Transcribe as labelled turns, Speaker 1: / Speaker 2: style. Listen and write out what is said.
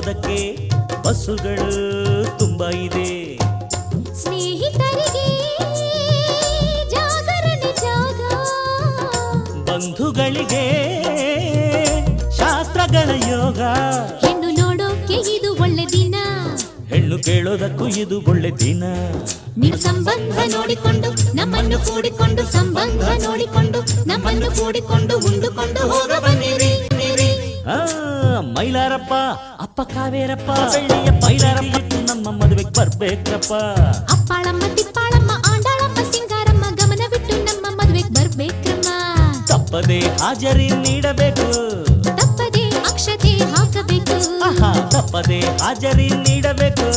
Speaker 1: ಹೋಗೋದಕ್ಕೆ ಬಸ್ಸುಗಳು ತುಂಬಾ ಇದೆ.
Speaker 2: ಸ್ನೇಹಿತರಿಗೆ ಜಾಗರಣೆ ಜಾಗ,
Speaker 1: ಬಂಧುಗಳಿಗೆ ಶಾಸ್ತ್ರಗಳ ಯೋಗ.
Speaker 2: ಹೆಣ್ಣು ನೋಡೋಕೆ ಇದು ಒಳ್ಳೆ ದಿನ,
Speaker 1: ಹೆಣ್ಣು ಕೇಳೋದಕ್ಕೂ ಇದು ಒಳ್ಳೆ ದಿನ.
Speaker 2: ನೀವು ಸಂಬಂಧ ನೋಡಿಕೊಂಡು ನಮ್ಮನ್ನು ಕೂಡಿಕೊಂಡು, ಸಂಬಂಧ ನೋಡಿಕೊಂಡು ನಮ್ಮನ್ನು ಕೂಡಿಕೊಂಡು ಉಂಡುಕೊಂಡು ಹೋಗ ಬನ್ನಿರಿ.
Speaker 1: ಮೈಲಾರಪ್ಪ ಅಪ್ಪ ಕಾವೇರಪ್ಪ ಬೆಳ್ಳಿಯ ಮೈಲಾರಪ್ಪ ನಮ್ಮ ಮದುವೆಗೆ ಬರ್ಬೇಕಪ್ಪ.
Speaker 2: ಅಪ್ಪಾಳಮ್ಮ ತಿಪ್ಪಾಳಮ್ಮ ಆಂಡಾಳಮ್ಮ ಸಿಂಗಾರಮ್ಮ ಗಮನವಿಟ್ಟು ನಮ್ಮ ಮದುವೆಗೆ ಬರ್ಬೇಕ್ರಮ್ಮ.
Speaker 1: ತಪ್ಪದೆ ಹಾಜರಿ ನೀಡಬೇಕು,
Speaker 2: ತಪ್ಪದೆ ಅಕ್ಷತೆ ಹಾಕಬೇಕು,
Speaker 1: ತಪ್ಪದೆ ಹಾಜರಿ ನೀಡಬೇಕು.